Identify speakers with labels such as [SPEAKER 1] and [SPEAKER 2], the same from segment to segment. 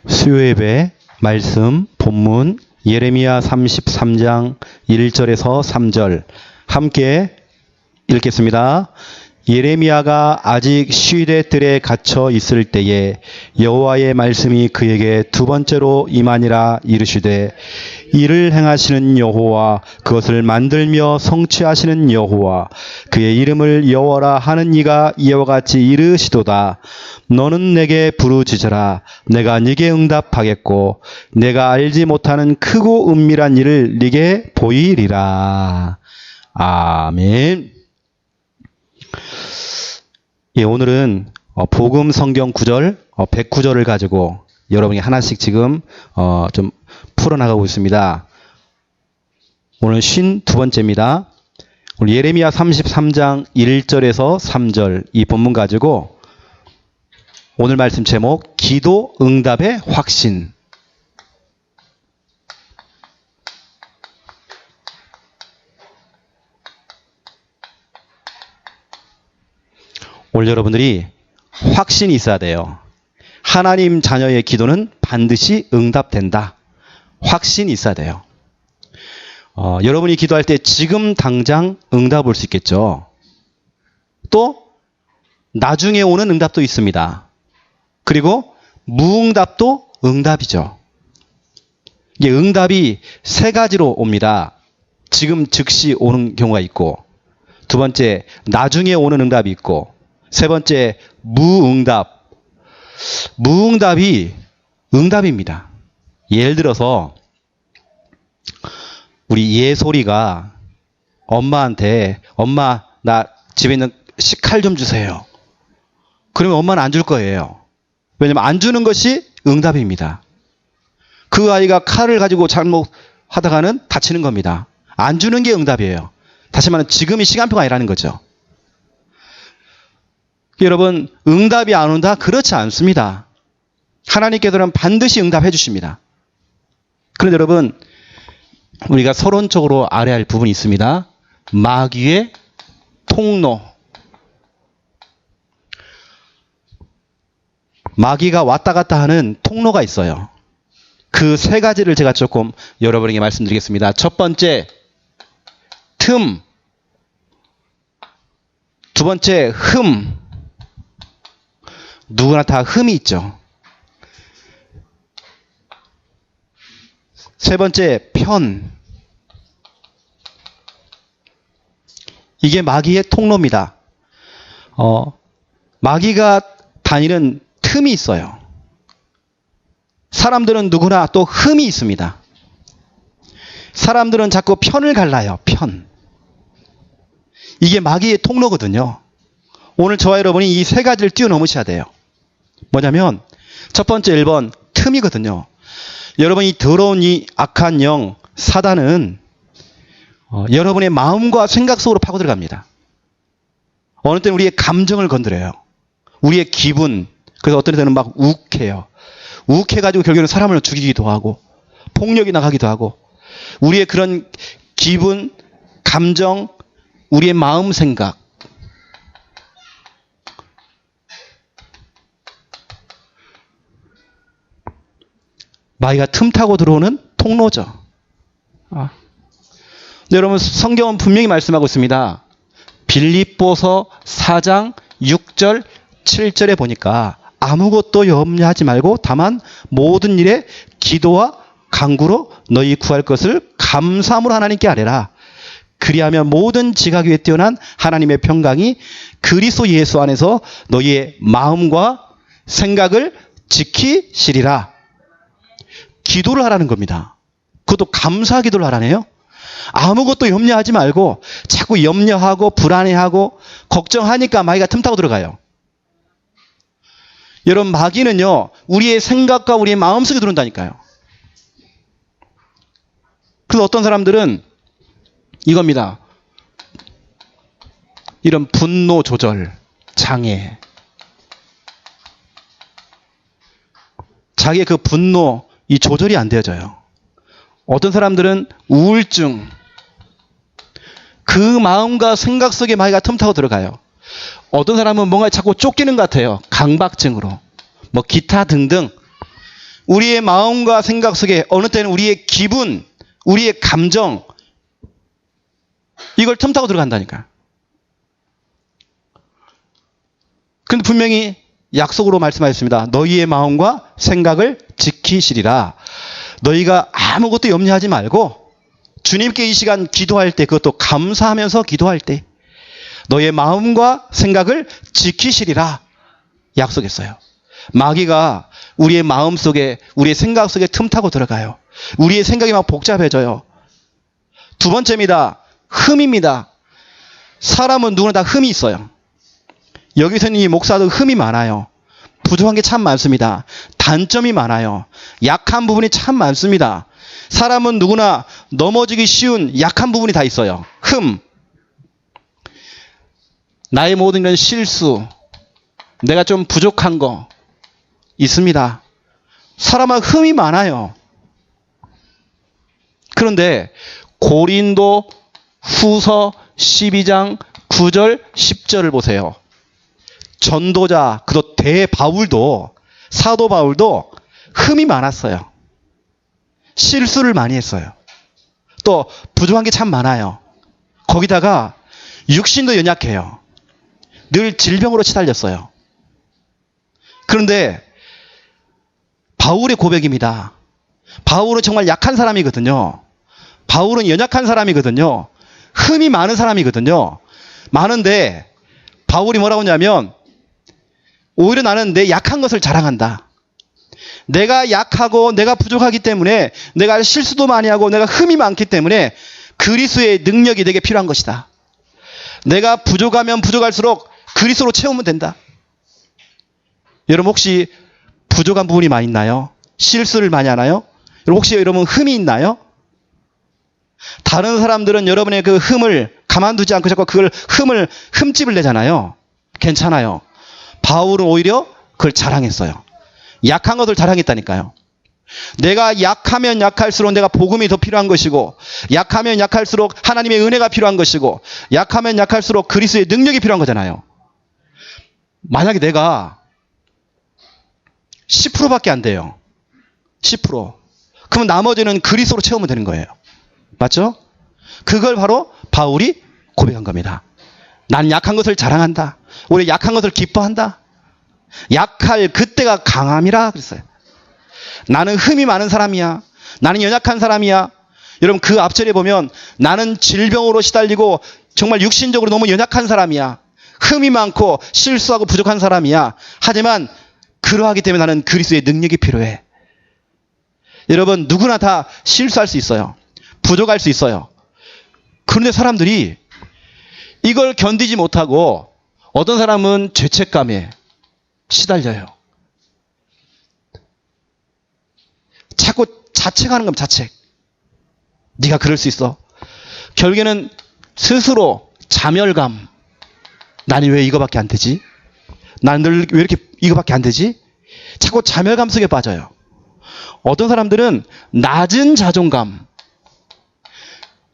[SPEAKER 1] 수요예배 말씀 본문 예레미야 33장 1절에서 3절 함께 읽겠습니다. 예레미야가 아직 시대 뜰에 갇혀 있을 때에 여호와의 말씀이 그에게 두 번째로 임하니라. 이르시되 이를 행하시는 여호와, 그것을 만들며 성취하시는 여호와, 그의 이름을 여호와라 하는 이가 이와 같이 이르시도다. 너는 내게 부르짖으라. 내가 네게 응답하겠고 내가 알지 못하는 크고 은밀한 일을 네게 보이리라. 아멘. 예, 오늘은 복음 성경 구절 109절을 가지고 여러분이 하나씩 지금 좀 풀어나가고 있습니다. 오늘 52번째입니다. 오늘 예레미야 33장 1절에서 3절 이 본문 가지고 오늘 말씀 제목 기도 응답의 확신. 오늘 여러분들이 확신이 있어야 돼요. 하나님 자녀의 기도는 반드시 응답된다. 확신이 있어야 돼요. 여러분이 기도할 때 지금 당장 응답 올 수 있겠죠. 또 나중에 오는 응답도 있습니다. 그리고 무응답도 응답이죠. 이게 응답이 세 가지로 옵니다. 지금 즉시 오는 경우가 있고, 두 번째 나중에 오는 응답이 있고, 세 번째 무응답. 무응답이 응답입니다. 예를 들어서 우리 예솔이가 엄마한테 엄마 나 집에 있는 칼 좀 주세요. 그러면 엄마는 안 줄 거예요. 왜냐하면 안 주는 것이 응답입니다. 그 아이가 칼을 가지고 잘못하다가는 다치는 겁니다. 안 주는 게 응답이에요. 다시 말하면 지금이 시간표가 아니라는 거죠. 여러분, 응답이 안 온다? 그렇지 않습니다. 하나님께서는 반드시 응답해 주십니다. 그런데 여러분, 우리가 서론적으로 알아야 할 부분이 있습니다. 마귀의 통로. 마귀가 왔다 갔다 하는 통로가 있어요. 그 세 가지를 제가 조금 여러분에게 말씀드리겠습니다. 첫 번째, 틈. 두 번째, 흠. 누구나 다 흠이 있죠. 세 번째, 편. 이게 마귀의 통로입니다. 마귀가 다니는 틈이 있어요. 사람들은 누구나 또 흠이 있습니다. 사람들은 자꾸 편을 갈라요. 편. 이게 마귀의 통로거든요. 오늘 저와 여러분이 이 세 가지를 뛰어넘으셔야 돼요. 뭐냐면 첫 번째 1번 틈이거든요. 여러분이 더러운 이 악한 영 사단은 여러분의 마음과 생각 속으로 파고 들어갑니다. 어느 때는 우리의 감정을 건드려요. 우리의 기분. 그래서 어떤 때는 막 욱해요. 욱해가지고 결국에는 사람을 죽이기도 하고 폭력이 나가기도 하고 우리의 그런 기분, 감정, 우리의 마음 생각. 마귀가 틈타고 들어오는 통로죠. 여러분, 성경은 분명히 말씀하고 있습니다. 빌립보서 4장 6절 7절에 보니까 아무것도 염려하지 말고 다만 모든 일에 기도와 간구로 너희 구할 것을 감사함으로 하나님께 아뢰라. 그리하면 모든 지각 위에 뛰어난 하나님의 평강이 그리스도 예수 안에서 너희의 마음과 생각을 지키시리라. 기도를 하라는 겁니다. 그것도 감사 기도를 하라네요. 아무것도 염려하지 말고 자꾸 염려하고 불안해하고 걱정하니까 마귀가 틈타고 들어가요. 여러분, 마귀는요, 우리의 생각과 우리의 마음속에 들어온다니까요. 그래서 어떤 사람들은 이겁니다. 이런 분노 조절 장애. 자기의 그 분노, 이 조절이 안 되어져요. 어떤 사람들은 우울증. 그 마음과 생각 속에 마귀가 틈타고 들어가요. 어떤 사람은 뭔가 자꾸 쫓기는 것 같아요. 강박증으로. 뭐 기타 등등. 우리의 마음과 생각 속에 어느 때는 우리의 기분, 우리의 감정, 이걸 틈타고 들어간다니까. 그런데 분명히 약속으로 말씀하셨습니다. 너희의 마음과 생각을 지키시리라. 너희가 아무것도 염려하지 말고 주님께 이 시간 기도할 때, 그것도 감사하면서 기도할 때 너희의 마음과 생각을 지키시리라 약속했어요. 마귀가 우리의 마음 속에, 우리의 생각 속에 틈타고 들어가요. 우리의 생각이 막 복잡해져요. 두 번째입니다. 흠입니다. 사람은 누구나 다 흠이 있어요. 여기서는 이 목사도 흠이 많아요. 부족한 게 참 많습니다. 단점이 많아요. 약한 부분이 참 많습니다. 사람은 누구나 넘어지기 쉬운 약한 부분이 다 있어요. 흠. 나의 모든 이런 실수, 내가 좀 부족한 거 있습니다. 사람은 흠이 많아요. 그런데 고린도 후서 12장 9절 10절을 보세요. 전도자, 그도 대바울도, 사도 바울도 흠이 많았어요. 실수를 많이 했어요. 또 부족한 게 참 많아요. 거기다가 육신도 연약해요. 늘 질병으로 시달렸어요. 그런데 바울의 고백입니다. 바울은 정말 약한 사람이거든요. 바울은 연약한 사람이거든요. 흠이 많은 사람이거든요. 많은데 바울이 뭐라고 하냐면 오히려 나는 내 약한 것을 자랑한다. 내가 약하고 내가 부족하기 때문에, 내가 실수도 많이 하고 내가 흠이 많기 때문에 그리스도의 능력이 내게 필요한 것이다. 내가 부족하면 부족할수록 그리스도로 채우면 된다. 여러분 혹시 부족한 부분이 많이 있나요? 실수를 많이 하나요? 혹시 여러분 흠이 있나요? 다른 사람들은 여러분의 그 흠을 가만두지 않고 자꾸 그걸 흠집을 내잖아요. 괜찮아요. 바울은 오히려 그걸 자랑했어요. 약한 것을 자랑했다니까요. 내가 약하면 약할수록 내가 복음이 더 필요한 것이고, 약하면 약할수록 하나님의 은혜가 필요한 것이고, 약하면 약할수록 그리스도의 능력이 필요한 거잖아요. 만약에 내가 10%밖에 안 돼요. 10%. 그러면 나머지는 그리스도로 채우면 되는 거예요. 맞죠? 그걸 바로 바울이 고백한 겁니다. 난 약한 것을 자랑한다. 우리 약한 것을 기뻐한다. 약할 그때가 강함이라 그랬어요. 나는 흠이 많은 사람이야. 나는 연약한 사람이야. 여러분 그 앞절에 보면 나는 질병으로 시달리고 정말 육신적으로 너무 연약한 사람이야. 흠이 많고 실수하고 부족한 사람이야. 하지만 그러하기 때문에 나는 그리스도의 능력이 필요해. 여러분 누구나 다 실수할 수 있어요. 부족할 수 있어요. 그런데 사람들이 이걸 견디지 못하고 어떤 사람은 죄책감에 시달려요. 자꾸 자책하는 겁니다. 자책. 네가 그럴 수 있어. 결국에는 스스로 자멸감. 나는 왜 이거밖에 안 되지? 나는 늘 왜 이렇게 이거밖에 안 되지? 자꾸 자멸감 속에 빠져요. 어떤 사람들은 낮은 자존감.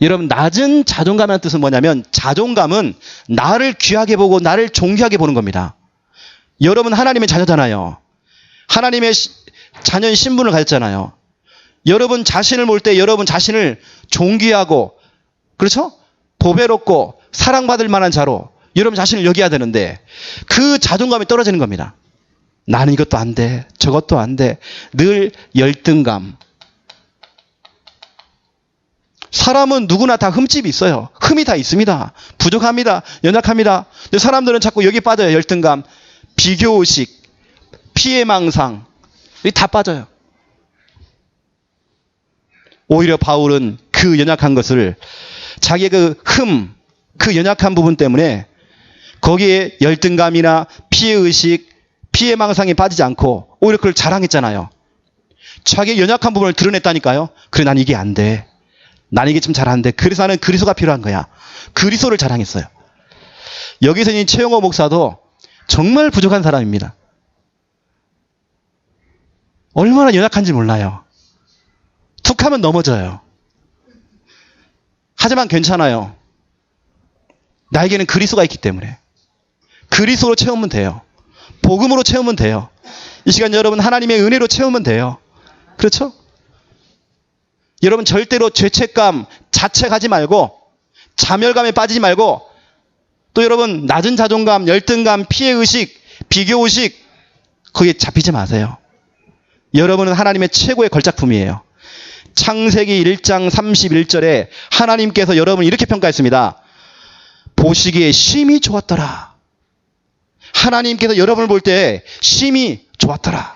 [SPEAKER 1] 여러분 낮은 자존감이라는 뜻은 뭐냐면 자존감은 나를 귀하게 보고 나를 존귀하게 보는 겁니다. 여러분 하나님의 자녀잖아요. 하나님의 자녀의 신분을 가졌잖아요. 여러분 자신을 볼 때 여러분 자신을 존귀하고, 그렇죠? 보배롭고 사랑받을 만한 자로 여러분 자신을 여겨야 되는데 그 자존감이 떨어지는 겁니다. 나는 이것도 안 돼. 저것도 안 돼. 늘 열등감. 사람은 누구나 다 흠집이 있어요. 흠이 다 있습니다. 부족합니다. 연약합니다. 근데 사람들은 자꾸 여기 빠져요. 열등감, 비교의식, 피해망상. 여기 다 빠져요. 오히려 바울은 그 연약한 것을 자기의 그 흠, 그 연약한 부분 때문에 거기에 열등감이나 피해의식, 피해망상에 빠지지 않고 오히려 그걸 자랑했잖아요. 자기의 연약한 부분을 드러냈다니까요. 그래, 난 이게 안 돼. 난 이게 좀 잘 안 돼. 그래서 나는 그리스도가 필요한 거야. 그리스도를 자랑했어요. 여기서 이 최영호 목사도 정말 부족한 사람입니다. 얼마나 연약한지 몰라요. 툭 하면 넘어져요. 하지만 괜찮아요. 나에게는 그리스도가 있기 때문에. 그리스도로 채우면 돼요. 복음으로 채우면 돼요. 이 시간 여러분 하나님의 은혜로 채우면 돼요. 그렇죠? 여러분 절대로 죄책감, 자책하지 말고 자멸감에 빠지지 말고 또 여러분 낮은 자존감, 열등감, 피해의식, 비교의식 거기에 잡히지 마세요. 여러분은 하나님의 최고의 걸작품이에요. 창세기 1장 31절에 하나님께서 여러분을 이렇게 평가했습니다. 보시기에 심히 좋았더라. 하나님께서 여러분을 볼 때 심히 좋았더라.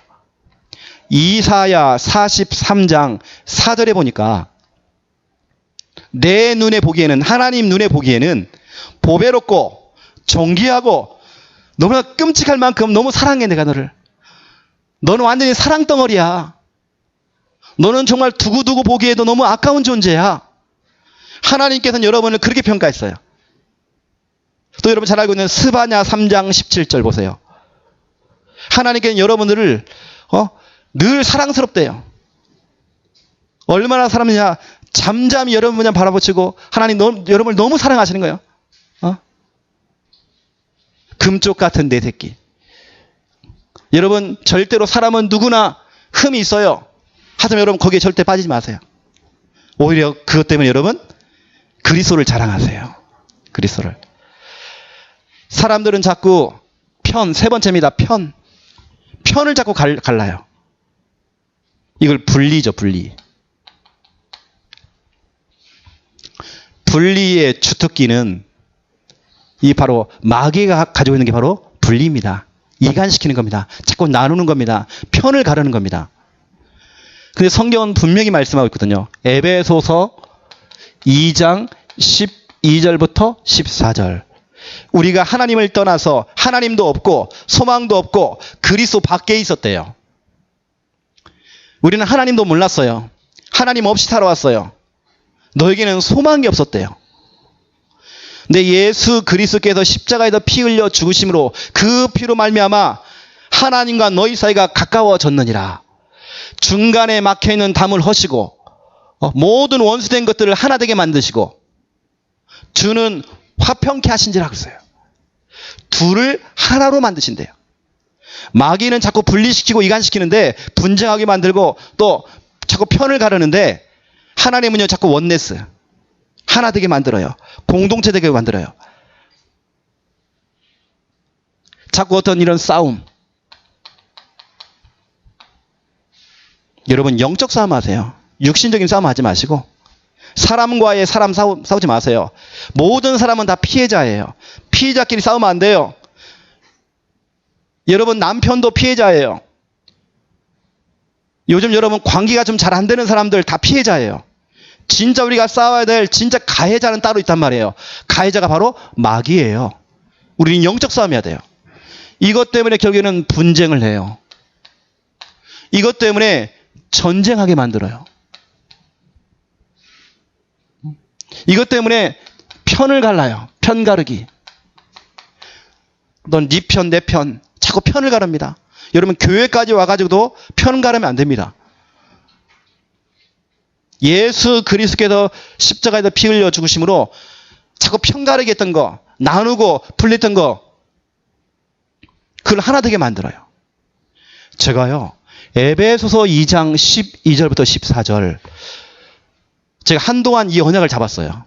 [SPEAKER 1] 이사야 43장 4절에 보니까 내 눈에 보기에는, 하나님 눈에 보기에는 보배롭고 존귀하고 너무나 끔찍할 만큼 너무 사랑해. 내가 너를. 너는 완전히 사랑덩어리야. 너는 정말 두고두고 보기에도 너무 아까운 존재야. 하나님께서는 여러분을 그렇게 평가했어요. 또 여러분 잘 알고 있는 스바냐 3장 17절 보세요. 하나님께서는 여러분들을 늘 사랑스럽대요. 얼마나 사랑하냐. 잠잠히 여러분 그냥 바라보시고 하나님 여러분을 너무 사랑하시는 거예요. 금쪽 같은 내 새끼. 여러분 절대로 사람은 누구나 흠이 있어요. 하지만 여러분 거기에 절대 빠지지 마세요. 오히려 그것 때문에 여러분 그리스도를 자랑하세요. 그리스도를. 사람들은 자꾸 세 번째입니다. 편을 자꾸 갈라요. 이걸 분리죠. 분리의 주특기는 이 바로 마귀가 가지고 있는 게 바로 분리입니다. 이간시키는 겁니다. 자꾸 나누는 겁니다. 편을 가르는 겁니다. 근데 성경은 분명히 말씀하고 있거든요. 에베소서 2장 12절부터 14절. 우리가 하나님을 떠나서 하나님도 없고 소망도 없고 그리스도 밖에 있었대요. 우리는 하나님도 몰랐어요. 하나님 없이 살아왔어요. 너에게는 소망이 없었대요. 근데 예수 그리스도께서 십자가에서 피 흘려 죽으심으로 그 피로 말미암아 하나님과 너희 사이가 가까워졌느니라. 중간에 막혀있는 담을 허시고 모든 원수된 것들을 하나 되게 만드시고 주는 화평케 하신지라 그랬어요. 둘을 하나로 만드신대요. 마귀는 자꾸 분리시키고 이간시키는데 분쟁하게 만들고 또 자꾸 편을 가르는데 하나님은요 자꾸 원네스 하나 되게 만들어요. 공동체 되게 만들어요. 자꾸 어떤 이런 싸움. 여러분 영적 싸움 하세요. 육신적인 싸움 하지 마시고 사람과의 사람 싸우지 마세요. 모든 사람은 다 피해자예요. 피해자끼리 싸우면 안 돼요. 여러분 남편도 피해자예요. 요즘 여러분 관계가 좀 잘 안 되는 사람들 다 피해자예요. 진짜 우리가 싸워야 될 진짜 가해자는 따로 있단 말이에요. 가해자가 바로 마귀예요. 우리는 영적 싸움해야 돼요. 이것 때문에 결국에는 분쟁을 해요. 이것 때문에 전쟁하게 만들어요. 이것 때문에 편을 갈라요. 편 가르기. 넌 네 편, 내 편. 자꾸 편을 가릅니다. 여러분 교회까지 와가지고도 편 가르면 안 됩니다. 예수 그리스도께서 십자가에서 피 흘려 죽으심으로 자꾸 편 가르기 했던 거, 나누고 분리했던 거, 그걸 하나 되게 만들어요. 제가요 에베소서 2장 12절부터 14절 제가 한동안 이 언약을 잡았어요.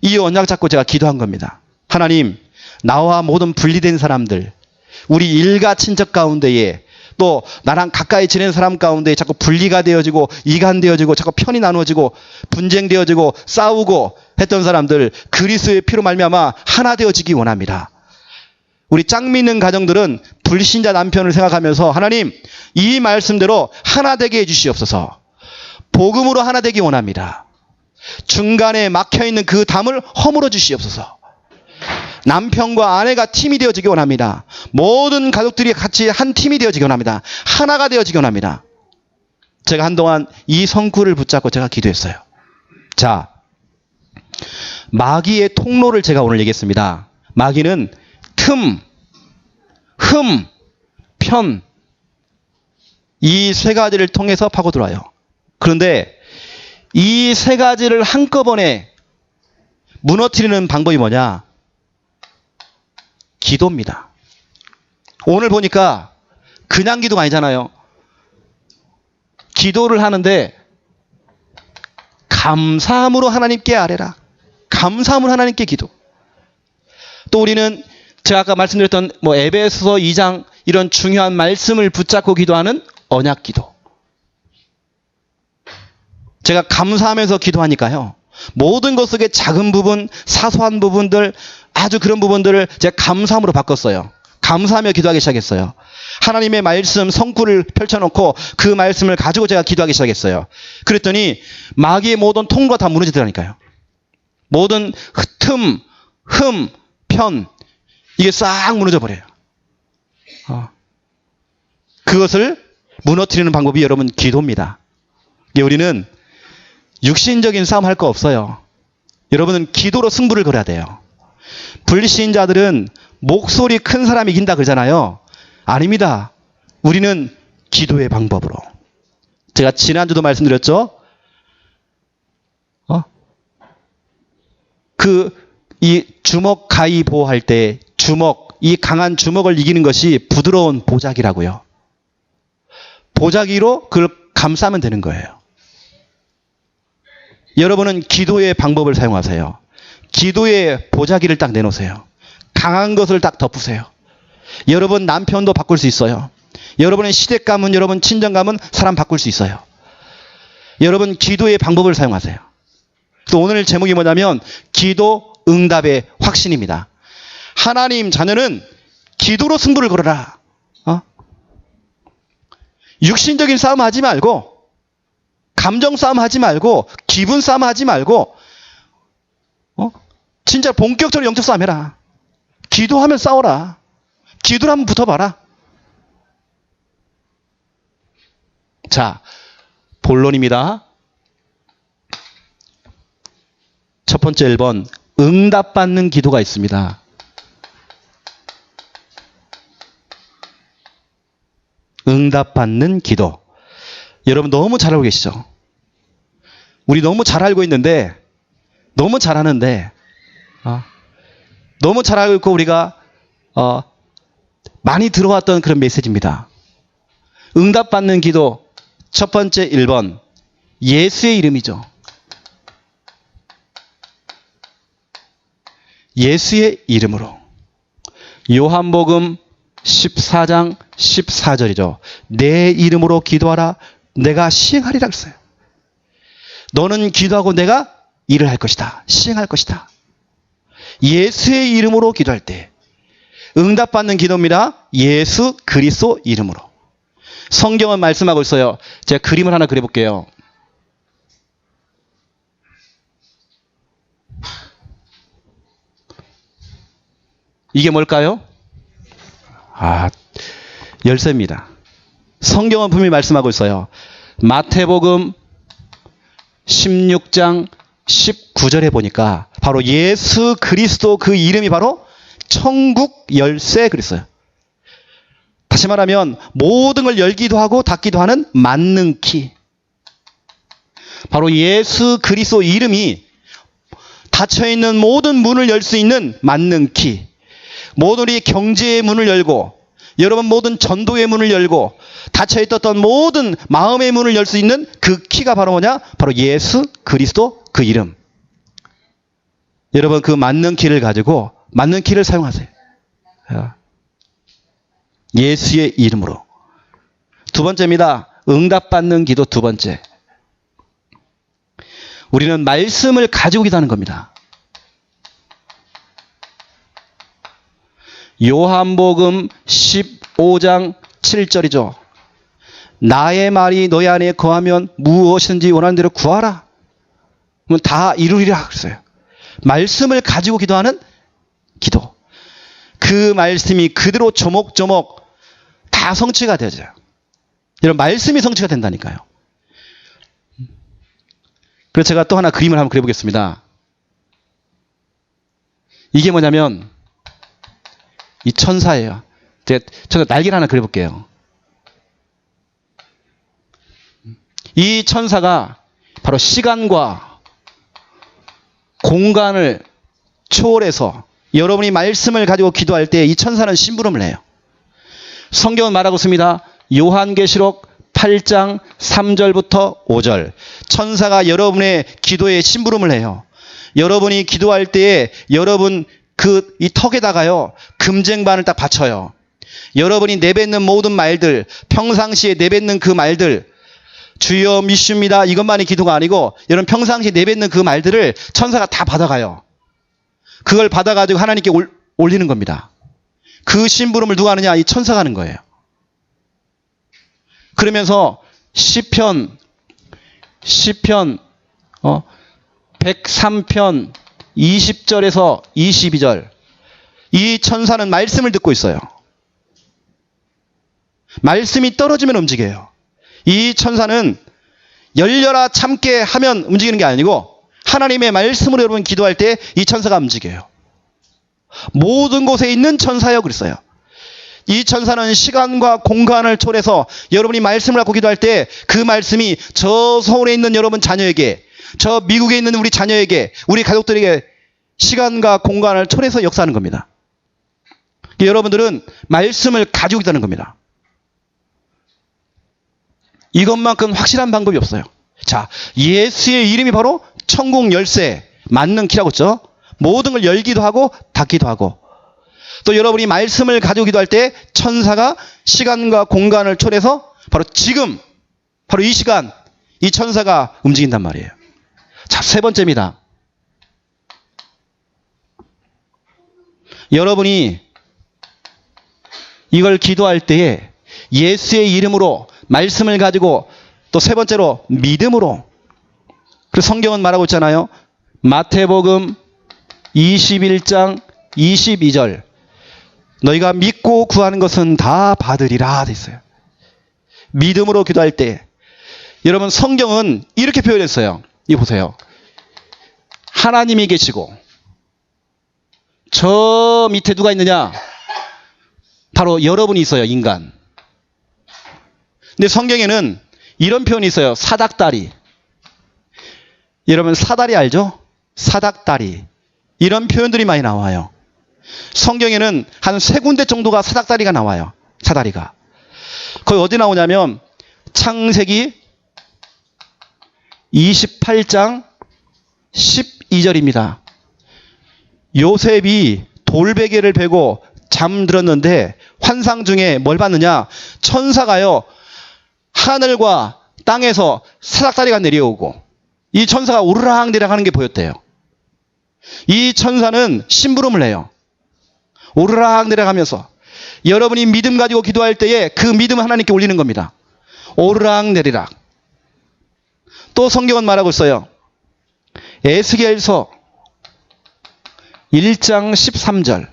[SPEAKER 1] 이 언약 잡고 제가 기도한 겁니다. 하나님, 나와 모든 분리된 사람들, 우리 일가 친척 가운데에 또 나랑 가까이 지내는 사람 가운데 자꾸 분리가 되어지고 이간되어지고 자꾸 편이 나누어지고 분쟁되어지고 싸우고 했던 사람들 그리스도의 피로 말미암아 하나 되어지기 원합니다. 우리 짝 믿는 가정들은 불신자 남편을 생각하면서 하나님 이 말씀대로 하나 되게 해주시옵소서. 복음으로 하나 되기 원합니다. 중간에 막혀있는 그 담을 허물어 주시옵소서. 남편과 아내가 팀이 되어지기 원합니다. 모든 가족들이 같이 한 팀이 되어지기 원합니다. 하나가 되어지기 원합니다. 제가 한동안 이 성구를 붙잡고 제가 기도했어요. 자, 마귀의 통로를 제가 오늘 얘기했습니다. 마귀는 틈, 흠, 편, 이 세 가지를 통해서 파고들어요. 그런데 이 세 가지를 한꺼번에 무너뜨리는 방법이 뭐냐? 기도입니다. 오늘 보니까 그냥 기도가 아니잖아요. 기도를 하는데 감사함으로 하나님께 아뢰라. 감사함으로 하나님께 기도. 또 우리는 제가 아까 말씀드렸던 에베소서 2장 이런 중요한 말씀을 붙잡고 기도하는 언약 기도. 제가 감사하면서 기도하니까요. 모든 것 속에 작은 부분, 사소한 부분들, 아주 그런 부분들을 제가 감사함으로 바꿨어요. 감사하며 기도하기 시작했어요. 하나님의 말씀, 성구를 펼쳐놓고 그 말씀을 가지고 제가 기도하기 시작했어요. 그랬더니 마귀의 모든 통로가 다 무너지더라니까요. 모든 틈, 편, 이게 싹 무너져 버려요. 그것을 무너뜨리는 방법이 여러분 기도입니다. 우리는 육신적인 싸움 할 거 없어요. 여러분은 기도로 승부를 걸어야 돼요. 불신자들은 목소리 큰 사람이 이긴다 그러잖아요. 아닙니다. 우리는 기도의 방법으로. 제가 지난주도 말씀드렸죠. 이 주먹 가위보 할 때 이 강한 주먹을 이기는 것이 부드러운 보자기라고요. 보자기로 그걸 감싸면 되는 거예요. 여러분은 기도의 방법을 사용하세요. 기도의 보자기를 딱 내놓으세요. 강한 것을 딱 덮으세요. 여러분 남편도 바꿀 수 있어요. 여러분의 시댁감은, 여러분 친정감은 사람 바꿀 수 있어요. 여러분 기도의 방법을 사용하세요. 또 오늘 제목이 뭐냐면 기도 응답의 확신입니다. 하나님 자녀는 기도로 승부를 걸어라. 육신적인 싸움 하지 말고, 감정 싸움 하지 말고, 기분 싸움 하지 말고, 진짜 본격적으로 영적 싸움 해라. 기도하면 싸워라. 기도를 한번 붙어봐라. 자, 본론입니다. 첫 번째 1번, 응답받는 기도가 있습니다. 응답받는 기도. 여러분 너무 잘 알고 계시죠? 우리 너무 잘 알고 있는데, 너무 잘하는데, 너무 잘 알고 있고 우리가 많이 들어왔던 그런 메시지입니다. 응답받는 기도 첫 번째 1번, 예수의 이름이죠. 예수의 이름으로. 요한복음 14장 14절이죠. 내 이름으로 기도하라. 내가 시행하리라 했어요. 너는 기도하고 내가 일을 할 것이다. 시행할 것이다. 예수의 이름으로 기도할 때 응답받는 기도입니다. 예수 그리스도 이름으로. 성경은 말씀하고 있어요. 제가 그림을 하나 그려볼게요. 이게 뭘까요? 열쇠입니다. 성경은 분명히 말씀하고 있어요. 마태복음 16장 19절에 보니까 바로 예수 그리스도 그 이름이 바로 천국 열쇠 그랬어요. 다시 말하면 모든 걸 열기도 하고 닫기도 하는 만능 키. 바로 예수 그리스도 이름이 닫혀있는 모든 문을 열 수 있는 만능 키. 모든 우리 경제의 문을 열고, 여러분 모든 전도의 문을 열고, 닫혀있던 모든 마음의 문을 열 수 있는 그 키가 바로 뭐냐? 바로 예수 그리스도 그 이름. 여러분 그 만능 키를 가지고 만능 키를 사용하세요. 예수의 이름으로. 두 번째입니다. 응답받는 기도 두 번째. 우리는 말씀을 가지고 기도하는 겁니다. 요한복음 15장 7절이죠. 나의 말이 너희 안에 거하면 무엇이든지 원하는 대로 구하라. 그러면 다 이루리라 그랬어요. 말씀을 가지고 기도하는 기도. 그 말씀이 그대로 조목조목 다 성취가 되죠. 여러분 말씀이 성취가 된다니까요. 그래서 제가 또 하나 그림을 한번 그려보겠습니다. 이게 뭐냐면 이 천사예요. 제가 천사 날개를 하나 그려볼게요. 이 천사가 바로 시간과 공간을 초월해서 여러분이 말씀을 가지고 기도할 때 이 천사는 심부름을 해요. 성경은 말하고 있습니다. 요한계시록 8장 3절부터 5절. 천사가 여러분의 기도에 심부름을 해요. 여러분이 기도할 때에 여러분 이 턱에다가요, 금쟁반을 딱 받쳐요. 여러분이 내뱉는 모든 말들, 평상시에 내뱉는 그 말들, 주여 믿습니다, 이것만이 기도가 아니고 여러분 평상시에 내뱉는 그 말들을 천사가 다 받아가요. 그걸 받아가지고 하나님께 올리는 겁니다. 그 심부름을 누가 하느냐? 이 천사가 하는 거예요. 그러면서 시편 103편 20절에서 22절, 이 천사는 말씀을 듣고 있어요. 말씀이 떨어지면 움직여요. 이 천사는 열려라 참게 하면 움직이는 게 아니고 하나님의 말씀으로 여러분 기도할 때 이 천사가 움직여요. 모든 곳에 있는 천사여 그랬어요. 이 천사는 시간과 공간을 초월해서 여러분이 말씀을 갖고 기도할 때 그 말씀이 저 서울에 있는 여러분 자녀에게, 저 미국에 있는 우리 자녀에게, 우리 가족들에게 시간과 공간을 초월해서 역사하는 겁니다. 여러분들은 말씀을 가지고 기도하는 겁니다. 이것만큼 확실한 방법이 없어요. 자, 예수의 이름이 바로 천국 열쇠, 맞는 키라고 했죠. 모든 걸 열기도 하고 닫기도 하고. 또 여러분이 말씀을 가지고 기도할 때 천사가 시간과 공간을 초월해서 바로 지금, 바로 이 시간, 이 천사가 움직인단 말이에요. 자, 세 번째입니다. 여러분이 이걸 기도할 때에 예수의 이름으로 말씀을 가지고, 또 세 번째로 믿음으로. 그래서 성경은 말하고 있잖아요. 마태복음 21장 22절. 너희가 믿고 구하는 것은 다 받으리라 돼 있어요. 믿음으로 기도할 때. 여러분 성경은 이렇게 표현했어요. 이거 보세요. 하나님이 계시고 저 밑에 누가 있느냐? 바로 여러분이 있어요. 인간. 근데 성경에는 이런 표현이 있어요. 사닥다리. 여러분 사다리 알죠? 사닥다리. 이런 표현들이 많이 나와요. 성경에는 한 3군데 정도가 사닥다리가 나와요. 사다리가. 거기 어디 나오냐면 창세기 28장 12절입니다. 요셉이 돌베개를 베고 잠들었는데 환상 중에 뭘 봤느냐? 천사가요, 하늘과 땅에서 사닥다리가 내려오고 이 천사가 오르락내리락 하는 게 보였대요. 이 천사는 심부름을 해요. 오르락내리락 하면서 여러분이 믿음 가지고 기도할 때에 그 믿음을 하나님께 올리는 겁니다. 오르락내리락. 또 성경은 말하고 있어요. 에스겔서 1장 13절.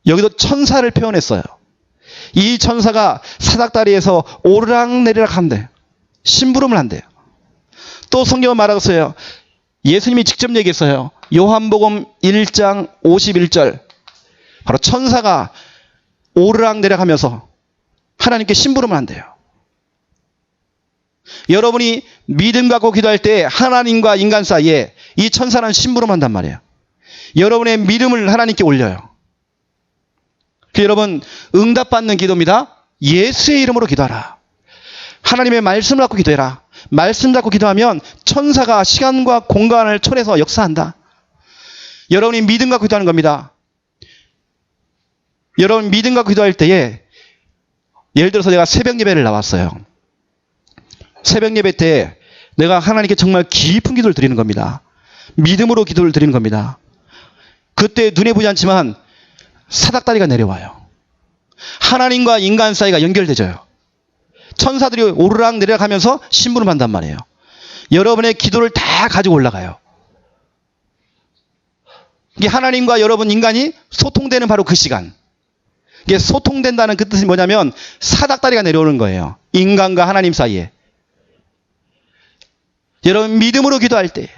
[SPEAKER 1] 여기도 천사를 표현했어요. 이 천사가 사닥다리에서 오르락내리락 한대요. 심부름을 한대요. 또 성경은 말하고 있어요. 예수님이 직접 얘기했어요. 요한복음 1장 51절. 바로 천사가 오르락내리락 하면서 하나님께 심부름을 한대요. 여러분이 믿음 갖고 기도할 때 하나님과 인간 사이에 이 천사는 심부름한단 말이에요. 여러분의 믿음을 하나님께 올려요. 여러분 응답받는 기도입니다. 예수의 이름으로 기도하라. 하나님의 말씀을 갖고 기도해라. 말씀 갖고 기도하면 천사가 시간과 공간을 초월해서 역사한다. 여러분이 믿음 갖고 기도하는 겁니다. 여러분 믿음 갖고 기도할 때에 예를 들어서 내가 새벽 예배를 나왔어요. 새벽 예배 때 내가 하나님께 정말 깊은 기도를 드리는 겁니다. 믿음으로 기도를 드리는 겁니다. 그때 눈에 보이지 않지만 사닥다리가 내려와요. 하나님과 인간 사이가 연결되져요. 천사들이 오르락내리락 하면서 심부름한단 말이에요. 여러분의 기도를 다 가지고 올라가요. 이게 하나님과 여러분 인간이 소통되는 바로 그 시간. 이게 소통된다는 그 뜻이 뭐냐면 사닥다리가 내려오는 거예요. 인간과 하나님 사이에. 여러분 믿음으로 기도할 때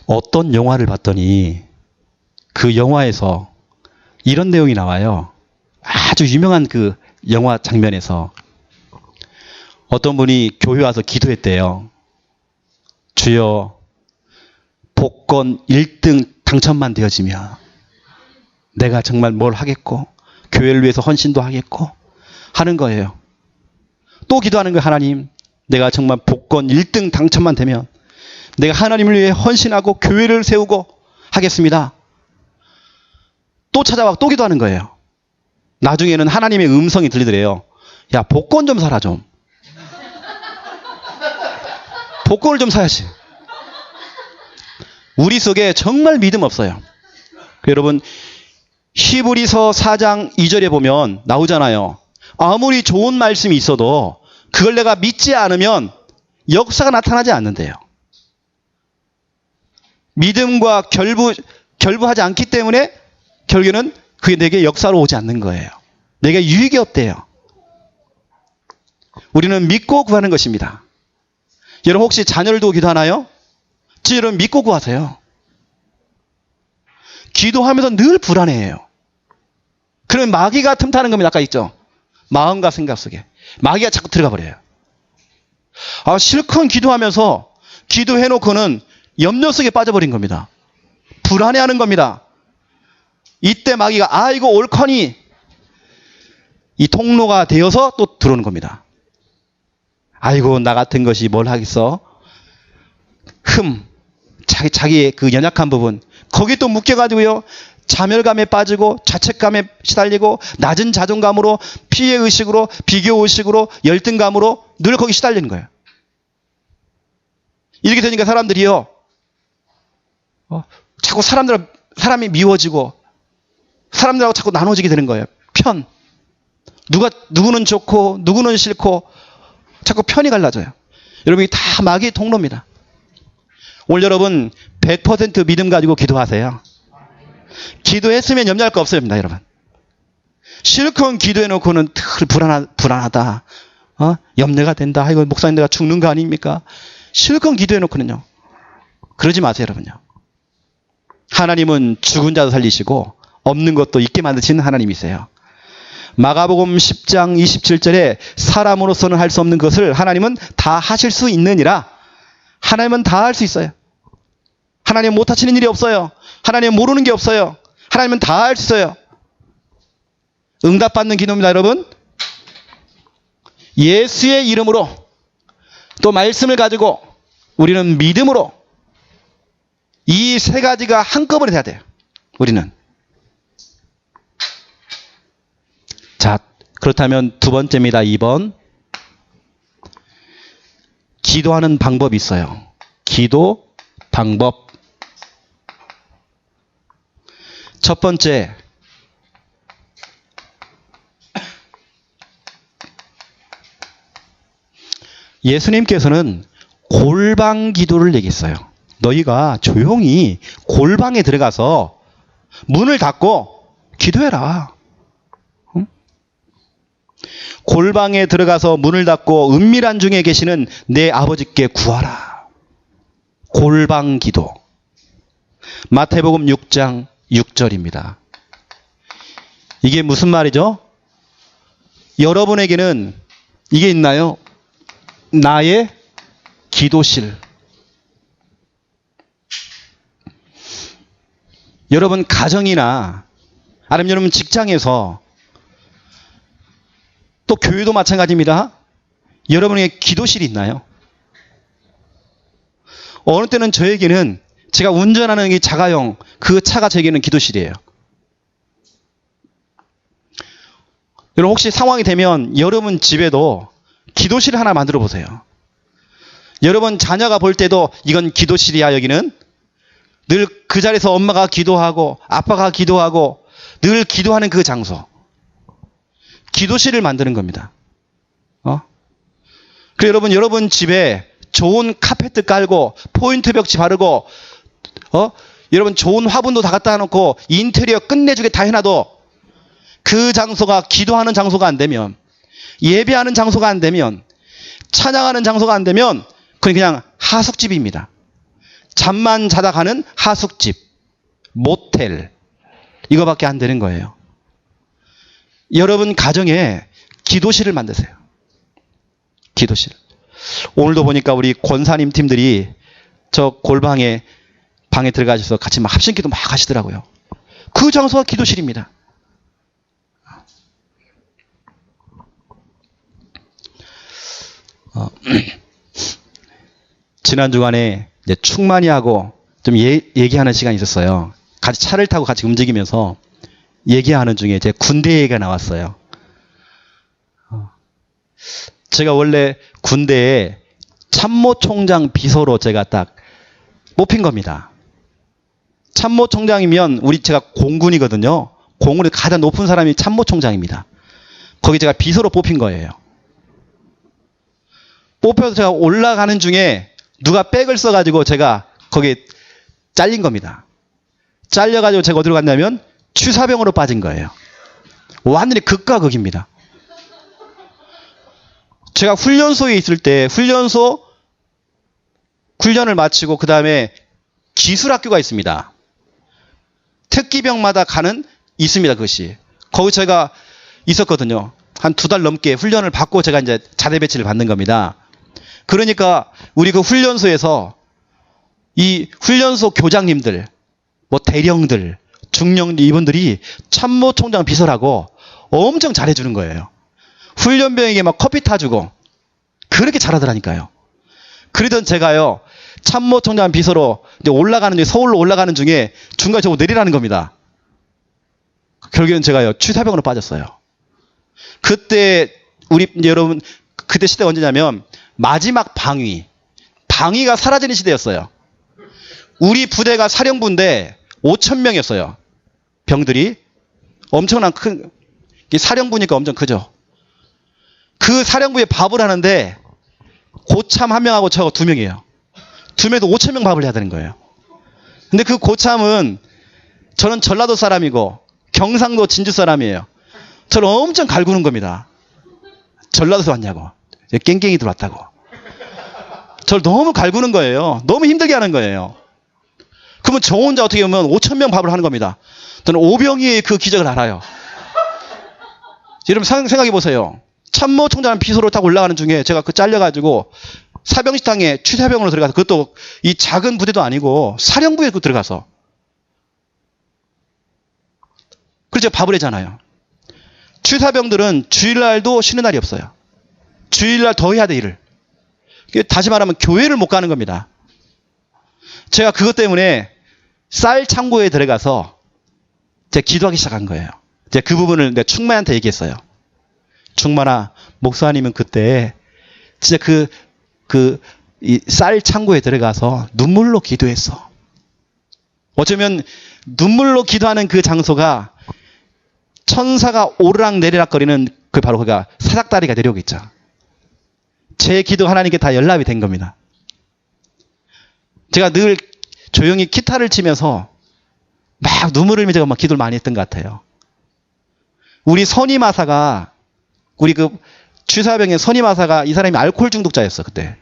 [SPEAKER 1] 어떤 영화를 봤더니 그 영화에서 이런 내용이 나와요. 아주 유명한 그 영화 장면에서 어떤 분이 교회 와서 기도했대요. 주여, 복권 1등 당첨만 되어지면 내가 정말 뭘 하겠고 교회를 위해서 헌신도 하겠고 하는 거예요. 또 기도하는 거예요. 하나님, 내가 정말 복권 1등 당첨만 되면 내가 하나님을 위해 헌신하고 교회를 세우고 하겠습니다. 또 찾아와 또 기도하는 거예요. 나중에는 하나님의 음성이 들리더래요. 야, 복권 좀 사라 좀. 복권을 좀 사야지. 우리 속에 정말 믿음 없어요. 여러분, 히브리서 4장 2절에 보면 나오잖아요. 아무리 좋은 말씀이 있어도 그걸 내가 믿지 않으면 역사가 나타나지 않는데요. 믿음과 결부하지 않기 때문에 결국에는 그게 내게 역사로 오지 않는 거예요. 내게 유익이 없대요. 우리는 믿고 구하는 것입니다. 여러분 혹시 자녀를 두고 기도하나요? 여러분 믿고 구하세요. 기도하면서 늘 불안해해요. 그러면 마귀가 틈타는 겁니다. 아까 있죠? 마음과 생각 속에. 마귀가 자꾸 들어가 버려요. 실컷 기도하면서 기도해놓고는 염려 속에 빠져버린 겁니다. 불안해하는 겁니다. 이때 마귀가 이거 옳거니 이 통로가 되어서 또 들어오는 겁니다. 아이고 나 같은 것이 뭘 하겠어? 자기의 그 연약한 부분 거기에 또 묶여가지고요. 자멸감에 빠지고 자책감에 시달리고 낮은 자존감으로 피해의식으로 비교의식으로 열등감으로 늘 거기 시달리는 거예요. 이렇게 되니까 사람들이요. 자꾸 사람이 미워지고 사람들하고 자꾸 나눠지게 되는 거예요. 누구는 좋고 누구는 싫고 자꾸 편이 갈라져요. 여러분 이게 다 마귀의 통로입니다. 오늘 여러분 100% 믿음 가지고 기도하세요. 기도했으면 염려할 거 없습니다. 여러분. 실컷 기도해놓고는 늘 불안하다. 염려가 된다. 이거 목사님 내가 죽는 거 아닙니까? 실컷 기도해놓고는요. 그러지 마세요. 여러분요. 하나님은 죽은 자도 살리시고 없는 것도 있게 만드시는 하나님이세요. 마가복음 10장 27절에 사람으로서는 할 수 없는 것을 하나님은 다 하실 수 있느니라. 하나님은 다 할 수 있어요. 하나님은 못하시는 일이 없어요. 하나님은 모르는 게 없어요. 하나님은 다 할 수 있어요. 응답받는 기도입니다. 여러분. 예수의 이름으로 또 말씀을 가지고 우리는 믿음으로 이 세 가지가 한꺼번에 돼야 돼요. 우리는. 자, 그렇다면 두 번째입니다. 2번. 기도하는 방법이 있어요. 기도 방법. 첫 번째. 예수님께서는 골방 기도를 얘기했어요. 너희가 조용히 골방에 들어가서 문을 닫고 기도해라. 응? 골방에 들어가서 문을 닫고 은밀한 중에 계시는 내 아버지께 구하라. 골방 기도. 마태복음 6장 6절입니다. 이게 무슨 말이죠? 여러분에게는 이게 있나요? 나의 기도실. 여러분 가정이나 아니면 여러분 직장에서 또 교회도 마찬가지입니다. 여러분에게 기도실이 있나요? 어느 때는 저에게는 제가 운전하는 이 자가용 그 차가 저에게는 기도실이에요. 여러분 혹시 상황이 되면 여러분 집에도 기도실 하나 만들어 보세요. 여러분 자녀가 볼 때도 이건 기도실이야. 여기는 늘 그 자리에서 엄마가 기도하고 아빠가 기도하고 늘 기도하는 그 장소. 기도실을 만드는 겁니다. 그리고 여러분 집에 좋은 카페트 깔고 포인트 벽지 바르고 여러분 좋은 화분도 다 갖다 놓고 인테리어 끝내주게 다 해놔도 그 장소가 기도하는 장소가 안 되면 예배하는 장소가 안 되면 찬양하는 장소가 안 되면 그건 그냥 하숙집입니다. 잠만 자다 가는 하숙집, 모텔 이거밖에 안 되는 거예요. 여러분 가정에 기도실을 만드세요. 기도실. 오늘도 보니까 우리 권사님 팀들이 저 골방에 방에 들어가셔서 같이 막 합심기도 막 하시더라고요. 그 장소가 기도실입니다. 지난 주간에 이제 충만히 하고 좀 얘기하는 시간이 있었어요. 같이 차를 타고 같이 움직이면서 얘기하는 중에 제 군대 얘기가 나왔어요. 제가 원래 군대에 참모총장 비서로 제가 딱 뽑힌 겁니다. 참모총장이면 제가 공군이거든요. 공군에 가장 높은 사람이 참모총장입니다. 거기 제가 비서로 뽑힌 거예요. 뽑혀서 제가 올라가는 중에 누가 백을 써가지고 제가 거기에 잘린 겁니다. 잘려가지고 제가 어디로 갔냐면 취사병으로 빠진 거예요. 완전히 극과 극입니다. 제가 훈련소에 있을 때 훈련을 마치고 그 다음에 기술학교가 있습니다. 특기병마다 있습니다. 그것이. 거기 제가 있었거든요. 한 2달 넘게 훈련을 받고 제가 이제 자대 배치를 받는 겁니다. 그러니까 우리 그 훈련소에서 이 훈련소 교장님들, 대령들, 중령들 이분들이 참모총장 비서라고 엄청 잘해주는 거예요. 훈련병에게 막 커피 타주고 그렇게 잘하더라니까요. 그러던 제가요 참모총장 비서로 이제 서울로 올라가는 중에 중간에 저거 내리라는 겁니다. 결국에는 제가요 취사병으로 빠졌어요. 그때 여러분 그때 시대가 언제냐면 마지막 방위가 사라지는 시대였어요. 우리 부대가 사령부인데 5,000명이었어요. 병들이 엄청난 사령부니까 엄청 크죠. 그 사령부에 밥을 하는데 고참 1명하고 저 2명이에요. 2명도 5,000명 밥을 해야 되는 거예요. 근데 그 고참은 저는 전라도 사람이고 경상도 진주 사람이에요. 저를 엄청 갈구는 겁니다. 전라도에서 왔냐고. 깽깽이들 왔다고. 저를 너무 갈구는 거예요. 너무 힘들게 하는 거예요. 그러면 저 혼자 어떻게 보면 5,000명 밥을 하는 겁니다. 저는 오병이의 그 기적을 알아요. 여러분 생각해 보세요. 참모총장 비서로 딱 올라가는 중에 제가 잘려가지고 사병식당에 취사병으로 들어가서 그것도 이 작은 부대도 아니고 사령부에 들어가서 그래서 제가 밥을 했잖아요. 취사병들은 주일날도 쉬는 날이 없어요. 주일날 더 해야 돼 일을. 다시 말하면 교회를 못 가는 겁니다. 제가 그것 때문에 쌀 창고에 들어가서 제가 기도하기 시작한 거예요. 제가 그 부분을 내가 충만한테 얘기했어요. 충만아, 목사님은 그때 진짜 이 쌀 창고에 들어가서 눈물로 기도했어. 어쩌면 눈물로 기도하는 그 장소가 천사가 오르락 내리락 거리는 바로 그가 사닥다리가 내려오고 있죠. 제 기도 하나님께 다 연락이 된 겁니다. 제가 늘 조용히 기타를 치면서 막 눈물을 흘리면서 막 기도를 많이 했던 것 같아요. 우리 선임하사가 우리 그 취사병의 선임하사가 이 사람이 알코올 중독자였어 그때.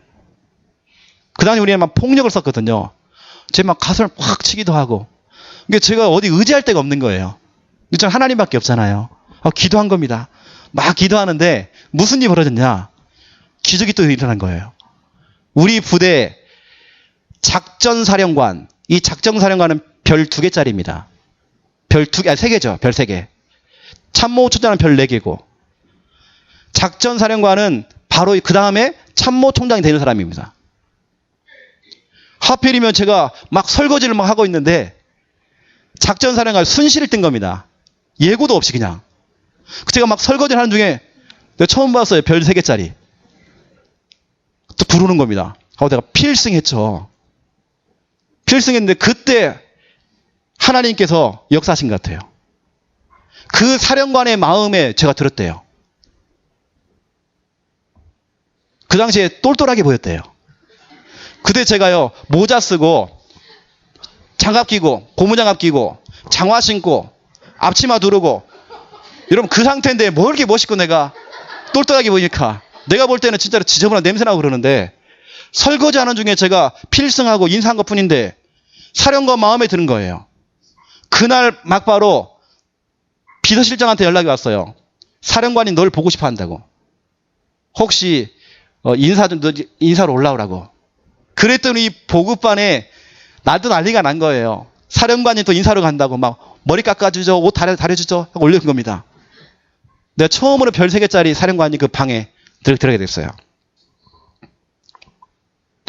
[SPEAKER 1] 그 다음에 우리는 막 폭력을 썼거든요. 제 막 가슴을 확 치기도 하고. 그러니까 제가 어디 의지할 데가 없는 거예요. 일단 하나님밖에 없잖아요. 기도한 겁니다. 막 기도하는데 무슨 일이 벌어졌냐? 기적이 또 일어난 거예요. 우리 부대 작전사령관, 이 작전사령관은 별 2개짜리입니다. 별 2개, 3개죠. 별 3개. 참모총장은 별 4개고. 작전사령관은 바로 그 다음에 참모총장이 되는 사람입니다. 하필이면 제가 막 설거지를 막 하고 있는데 작전사령관 순실을 뜬 겁니다. 예고도 없이 그냥. 제가 막 설거지를 하는 중에 내가 처음 봤어요. 별 3개짜리. 또 부르는 겁니다. 내가 필승했죠. 필승했는데 그때 하나님께서 역사하신 것 같아요. 그 사령관의 마음에 제가 들었대요. 그 당시에 똘똘하게 보였대요. 그때 제가요 모자 쓰고 장갑 끼고 고무장갑 끼고 장화 신고 앞치마 두르고 여러분 그 상태인데 뭐 이렇게 멋있고 내가 똘똘하게 보이니까 내가 볼 때는 진짜로 지저분한 냄새나고 그러는데 설거지하는 중에 제가 필승하고 인사한 것뿐인데 사령관 마음에 드는 거예요. 그날 막바로 비서실장한테 연락이 왔어요. 사령관이 널 보고 싶어 한다고. 혹시 인사로 올라오라고. 그랬더니 보급반에 나도 난리가 난 거예요. 사령관이 또 인사로 간다고 막 머리 깎아주죠, 옷 다려주죠 하고 올리는 겁니다. 내가 처음으로 별 3개짜리 사령관이 그 방에 들어가게 됐어요.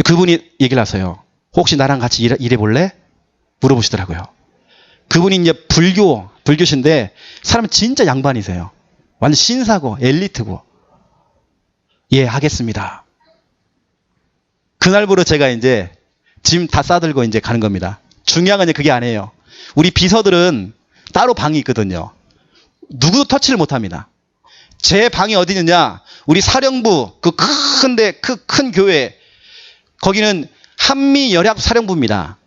[SPEAKER 1] 그분이 얘기를 하세요. 혹시 나랑 같이 일해볼래? 물어보시더라고요. 그분이 이제 불교신데 사람이 진짜 양반이세요. 완전 신사고 엘리트고. 예, 하겠습니다. 그날부로 제가 이제 짐 다 싸들고 이제 가는 겁니다. 중요한 건 이제 그게 아니에요. 우리 비서들은 따로 방이 있거든요. 누구도 터치를 못 합니다. 제 방이 어디 있느냐? 우리 사령부, 그 큰 교회, 거기는 한미연합 사령부입니다.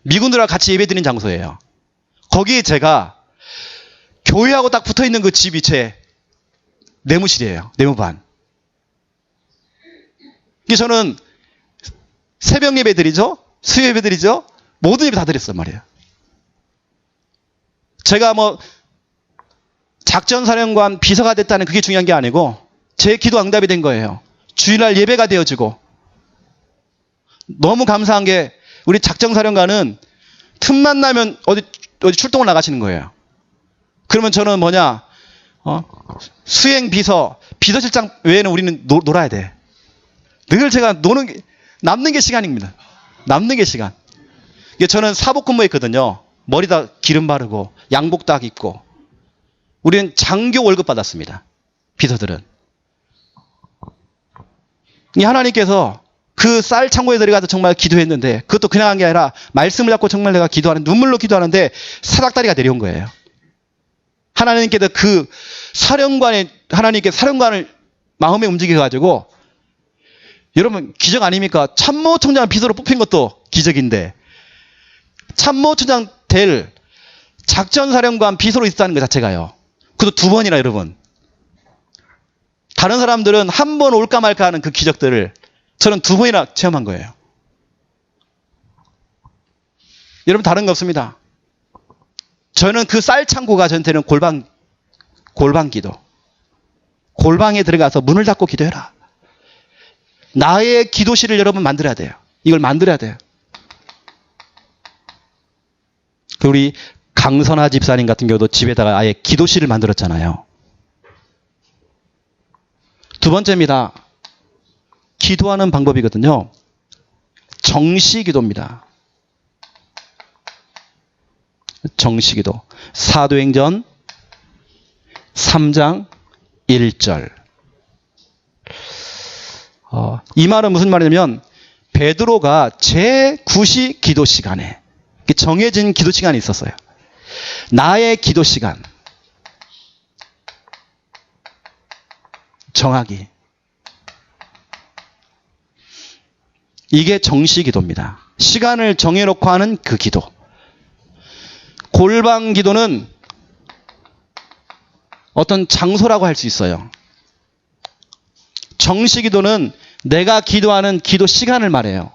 [SPEAKER 1] 미군들과 같이 예배드리는 장소예요. 거기에 제가 교회하고 딱 붙어 있는 그 집이 제 내무실이에요. 내무반. 저는 새벽 예배 드리죠? 수요 예배 드리죠? 모든 예배 다 드렸단 말이에요. 제가 뭐 작전사령관 비서가 됐다는 그게 중요한 게 아니고 제 기도 응답이 된 거예요. 주일날 예배가 되어지고. 너무 감사한 게 우리 작전사령관은 틈만 나면 어디 출동을 나가시는 거예요. 그러면 저는 수행 비서실장 외에는 우리는 놀아야 돼. 늘 제가 남는 게 시간입니다. 남는 게 시간. 저는 사복 근무했거든요. 머리다 기름 바르고 양복 딱 입고. 우리는 장교 월급 받았습니다. 비서들은. 이 하나님께서 그 쌀 창고에 들어가서 정말 기도했는데 그것도 그냥 한 게 아니라 말씀을 잡고 정말 내가 기도하는 눈물로 기도하는데 사닥다리가 내려온 거예요. 하나님께서 그 하나님께 사령관을 마음에 움직여가지고 여러분 기적 아닙니까? 참모총장 비서로 뽑힌 것도 기적인데 참모총장 될 작전사령관 비서로 있다는 것 자체가요. 그것도 2번이나 여러분. 다른 사람들은 한 번 올까 말까 하는 그 기적들을 저는 2번이나 체험한 거예요. 여러분 다른 거 없습니다. 저는 그 쌀창고가 저한테는 골방기도. 골방에 들어가서 문을 닫고 기도해라. 나의 기도실을 여러분 만들어야 돼요. 이걸 만들어야 돼요. 우리 강선아 집사님 같은 경우도 집에다가 아예 기도실을 만들었잖아요. 2번째입니다. 기도하는 방법이거든요. 정시기도입니다. 정시기도. 사도행전 3장 1절. 이 말은 무슨 말이냐면 베드로가 제9시 기도 시간에 정해진 기도 시간이 있었어요. 나의 기도 시간. 정하기. 이게 정시 기도입니다. 시간을 정해놓고 하는 그 기도. 골방 기도는 어떤 장소라고 할 수 있어요. 정시 기도는 내가 기도하는 기도 시간을 말해요.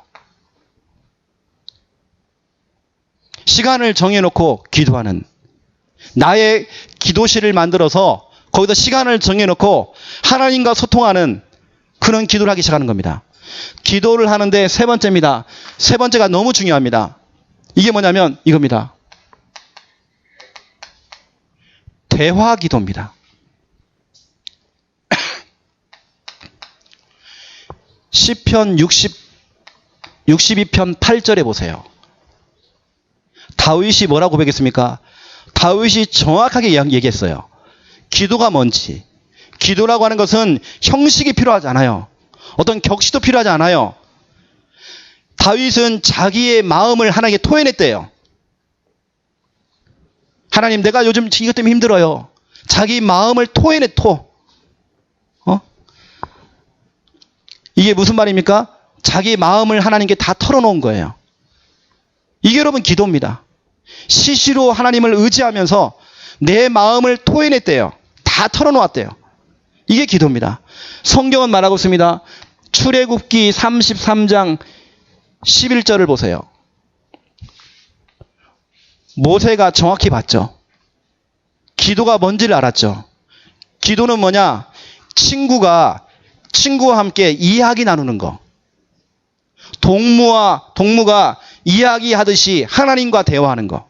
[SPEAKER 1] 시간을 정해놓고 기도하는. 나의 기도실을 만들어서 거기다 시간을 정해놓고 하나님과 소통하는 그런 기도를 하기 시작하는 겁니다. 기도를 하는데 3번째입니다. 3번째가 너무 중요합니다. 이게 뭐냐면 이겁니다. 대화 기도입니다. 시편 62편 8절에 보세요. 다윗이 뭐라고 고백했습니까? 다윗이 정확하게 얘기했어요. 기도가 뭔지. 기도라고 하는 것은 형식이 필요하지 않아요. 어떤 격시도 필요하지 않아요. 다윗은 자기의 마음을 하나님께 토해냈대요. 하나님, 내가 요즘 이것 때문에 힘들어요. 자기 마음을 토해내, 토. 이게 무슨 말입니까? 자기 마음을 하나님께 다 털어놓은 거예요. 이게 여러분 기도입니다. 시시로 하나님을 의지하면서 내 마음을 토해냈대요. 다 털어놓았대요. 이게 기도입니다. 성경은 말하고 있습니다. 출애굽기 33장 11절을 보세요. 모세가 정확히 봤죠. 기도가 뭔지를 알았죠. 기도는 뭐냐? 친구와 함께 이야기 나누는 거. 동무가 이야기하듯이 하나님과 대화하는 거.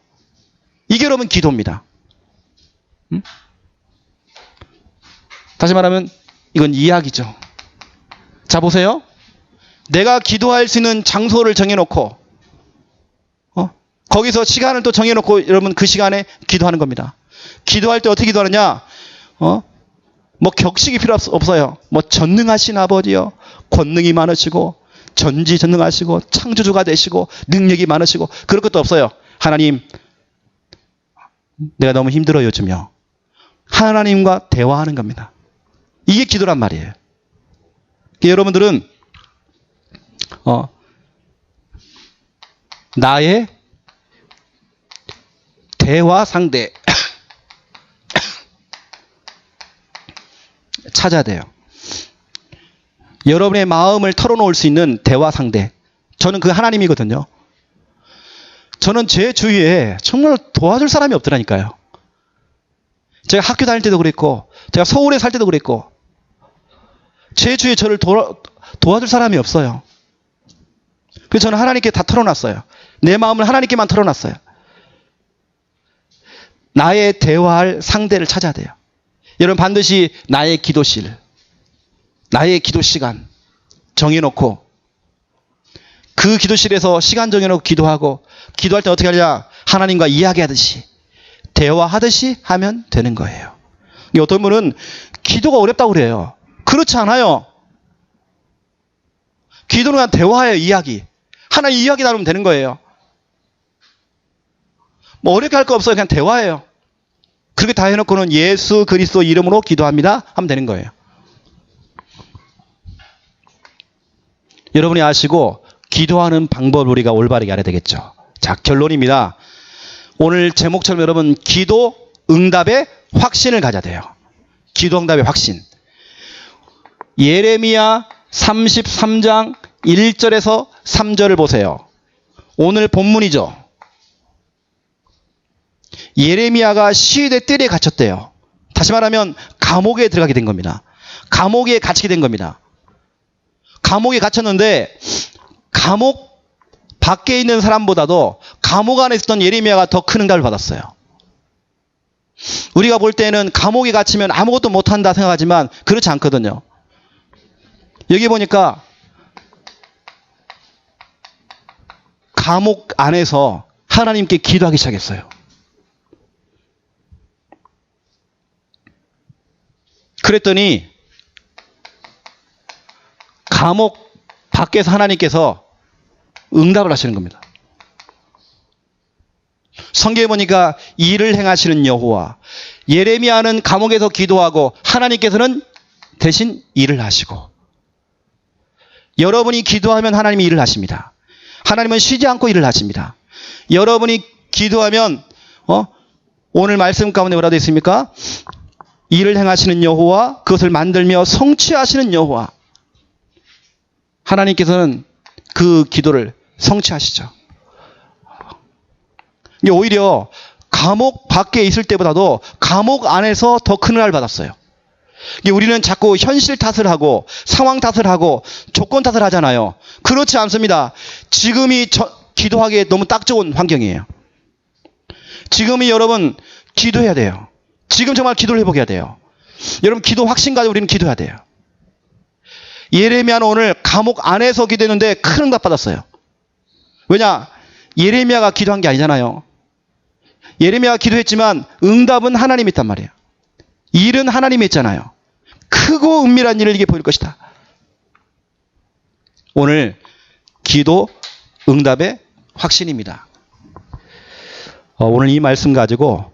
[SPEAKER 1] 이게 여러분 기도입니다. 다시 말하면 이건 이야기죠. 자, 보세요. 내가 기도할 수 있는 장소를 정해놓고 거기서 시간을 또 정해놓고 여러분 그 시간에 기도하는 겁니다. 기도할 때 어떻게 기도하느냐? 뭐 격식이 필요 없어요. 뭐 전능하신 아버지요, 권능이 많으시고 전지전능하시고 창조주가 되시고 능력이 많으시고 그럴 것도 없어요. 하나님, 내가 너무 힘들어요 요즘요. 하나님과 대화하는 겁니다. 이게 기도란 말이에요. 여러분들은 나의 대화 상대 찾아야 돼요. 여러분의 마음을 털어놓을 수 있는 대화 상대. 저는 그 하나님이거든요. 저는 제 주위에 정말 도와줄 사람이 없더라니까요. 제가 학교 다닐 때도 그랬고, 제가 서울에 살 때도 그랬고, 제 주위에 저를 도와줄 사람이 없어요. 그래서 저는 하나님께 다 털어놨어요. 내 마음을 하나님께만 털어놨어요. 나의 대화할 상대를 찾아야 돼요. 여러분 반드시 나의 기도실, 나의 기도 시간 정해놓고 그 기도실에서 시간 정해놓고 기도하고, 기도할 때 어떻게 하냐? 하나님과 이야기하듯이 대화하듯이 하면 되는 거예요. 어떤 분은 기도가 어렵다고 그래요. 그렇지 않아요. 기도는 그냥 대화예요. 이야기. 하나님 이야기 나누면 되는 거예요. 뭐 어렵게 할 거 없어요. 그냥 대화예요. 그렇게 다 해놓고는 예수 그리스도 이름으로 기도합니다 하면 되는 거예요. 여러분이 아시고 기도하는 방법을 우리가 올바르게 알아야 되겠죠. 자, 결론입니다. 오늘 제목처럼 여러분 기도 응답의 확신을 가져야 돼요. 기도 응답의 확신. 예레미야 33장 1절에서 3절을 보세요. 오늘 본문이죠. 예레미야가 시위대 뜰에 갇혔대요. 다시 말하면 감옥에 들어가게 된 겁니다. 감옥에 갇히게 된 겁니다. 감옥에 갇혔는데 감옥 밖에 있는 사람보다도 감옥 안에 있었던 예레미야가 더 큰 응답을 받았어요. 우리가 볼 때는 감옥에 갇히면 아무것도 못한다 생각하지만 그렇지 않거든요. 여기 보니까 감옥 안에서 하나님께 기도하기 시작했어요. 그랬더니 감옥 밖에서 하나님께서 응답을 하시는 겁니다. 성경에 보니까 일을 행하시는 여호와, 예레미야는 감옥에서 기도하고 하나님께서는 대신 일을 하시고, 여러분이 기도하면 하나님이 일을 하십니다. 하나님은 쉬지 않고 일을 하십니다. 여러분이 기도하면 오늘 말씀 가운데 뭐라고 되어 있습니까? 일을 행하시는 여호와, 그것을 만들며 성취하시는 여호와. 하나님께서는 그 기도를 성취하시죠. 오히려 감옥 밖에 있을 때보다도 감옥 안에서 더 큰 은혜를 받았어요. 우리는 자꾸 현실 탓을 하고 상황 탓을 하고 조건 탓을 하잖아요. 그렇지 않습니다. 지금이 기도하기에 너무 딱 좋은 환경이에요. 지금이 여러분 기도해야 돼요. 지금 정말 기도를 회복해야 돼요. 여러분 기도 확신 가지고 우리는 기도해야 돼요. 예레미야는 오늘 감옥 안에서 기도했는데 큰 응답 받았어요. 왜냐? 예레미야가 기도한 게 아니잖아요. 예레미야가 기도했지만 응답은 하나님이 있단 말이에요. 일은 하나님이 있잖아요. 크고 은밀한 일을 이게 보일 것이다. 오늘 기도 응답의 확신입니다. 오늘 이 말씀 가지고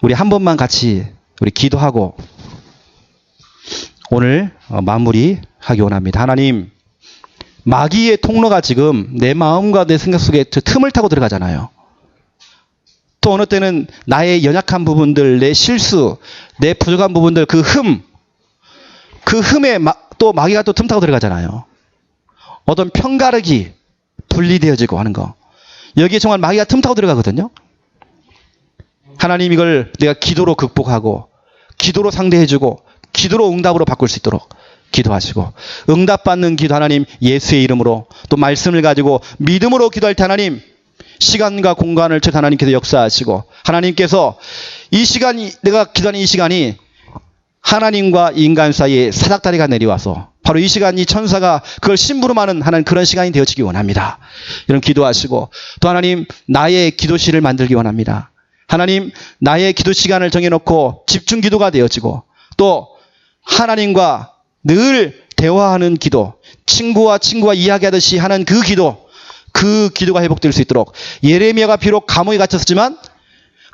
[SPEAKER 1] 우리 한 번만 같이 우리 기도하고 오늘 마무리하기 원합니다. 하나님, 마귀의 통로가 지금 내 마음과 내 생각 속에 틈을 타고 들어가잖아요. 또 어느 때는 나의 연약한 부분들, 내 실수, 내 부족한 부분들, 그 흠에 또 마귀가 또 틈 타고 들어가잖아요. 어떤 편가르기, 분리되어지고 하는 거. 여기에 정말 마귀가 틈 타고 들어가거든요. 하나님, 이걸 내가 기도로 극복하고 기도로 상대해주고 기도로 응답으로 바꿀 수 있도록 기도하시고 응답받는 기도 하나님 예수의 이름으로 또 말씀을 가지고 믿음으로 기도할 때 하나님 시간과 공간을 쳐 하나님께서 역사하시고 하나님께서 이 시간이 내가 기도하는 이 시간이 하나님과 인간 사이에 사닥다리가 내려와서 바로 이 시간 이 천사가 그걸 심부름하는 하나님 그런 시간이 되어지기 원합니다. 이런 기도하시고 또 하나님 나의 기도실을 만들기 원합니다. 하나님 나의 기도 시간을 정해놓고 집중 기도가 되어지고 또 하나님과 늘 대화하는 기도, 친구와 이야기하듯이 하는 그 기도가 회복될 수 있도록 예레미야가 비록 감옥에 갇혔지만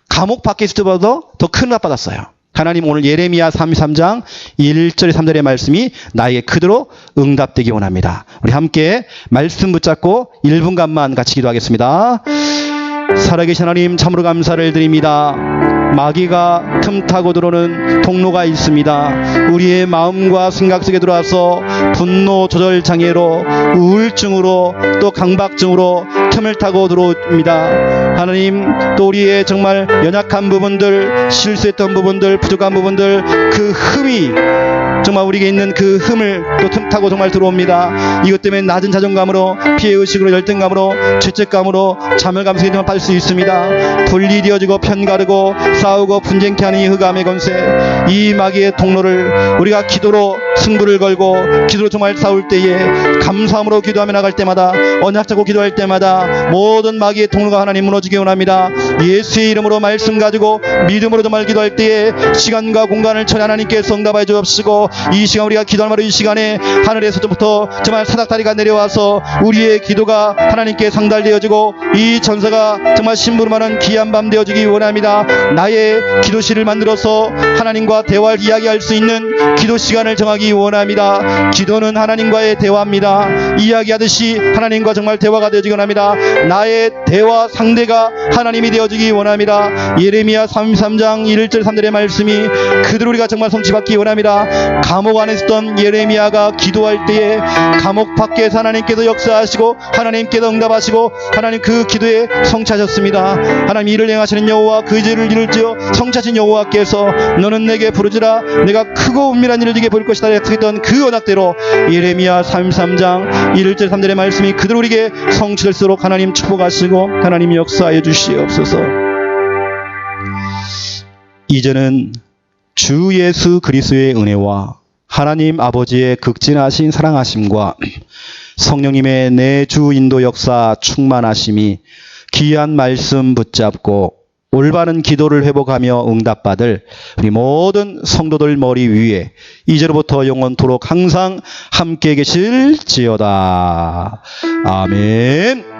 [SPEAKER 1] 감옥 밖에 있을 때보다 더 큰 응답 받았어요. 하나님 오늘 예레미야 33장 1절에 3절의 말씀이 나에게 그대로 응답되기 원합니다. 우리 함께 말씀 붙잡고 1분간만 같이 기도하겠습니다. 살아계신 하나님 참으로 감사를 드립니다. 마귀가 틈타고 들어오는 통로가 있습니다. 우리의 마음과 생각 속에 들어와서 분노 조절 장애로 우울증으로 또 강박증으로 틈을 타고 들어옵니다. 하나님 또 우리의 정말 연약한 부분들, 실수했던 부분들, 부족한 부분들 그 흠이 정말 우리에게 있는 그 흠을 또 틈타고 정말 들어옵니다. 이것 때문에 낮은 자존감으로 피해의식으로 열등감으로 죄책감으로 자멸감 속에 빠질 수 있습니다. 분리되어지고 편가르고 싸우고 분쟁케 하는 이 흑암의 권세 이 마귀의 통로를 우리가 기도로 승부를 걸고 기도로 정말 싸울 때에 감사함으로 기도하며 나갈 때마다 언약 잡고 기도할 때마다 모든 마귀의 통로가 하나님 무너지기 원합니다. 예수의 이름으로 말씀 가지고 믿음으로 정말 기도할 때에 시간과 공간을 천해 하나님께서 응답하여 주옵시고 이 시간 우리가 기도할 말로 이 시간에 하늘에서부터 정말 사닥다리가 내려와서 우리의 기도가 하나님께 상달되어지고 이 전사가 정말 심부름하는 귀한 밤 되어지기 원합니다. 나의 기도실을 만들어서 하나님과 대화를 이야기할 수 있는 기도 시간을 정하기 원합니다. 기도는 하나님과의 대화입니다. 이야기하듯이 하나님과 정말 대화가 되어지기 원합니다. 나의 대화 상대가 하나님이 되어지기 원합니다. 예레미야 33장 1절 3절의 말씀이 그대로 우리가 정말 성취받기 원합니다. 감옥 안에 있었던 예레미야가 기도할 때에 감옥 밖에서 하나님께서 역사하시고 하나님께서 응답하시고 하나님 그 기도에 성취하셨습니다. 하나님 이를 행하시는 여호와 그 죄를 이룰지어 성취하신 여호와께서 너는 내게 부르지라 내가 크고 은밀한 일을 네게 보일 것이다 약속했던 그 언약대로 예레미야 33장 1절 3절의 말씀이 그대로 우리에게 성취될 수 있도록 하나님 축복하시고 하나님 역사하여 주시옵소서. 이제는 주 예수 그리스도의 은혜와 하나님 아버지의 극진하신 사랑하심과 성령님의 내 주 인도 역사 충만하심이 귀한 말씀 붙잡고 올바른 기도를 회복하며 응답받을 우리 모든 성도들 머리 위에 이제로부터 영원토록 항상 함께 계실지어다. 아멘.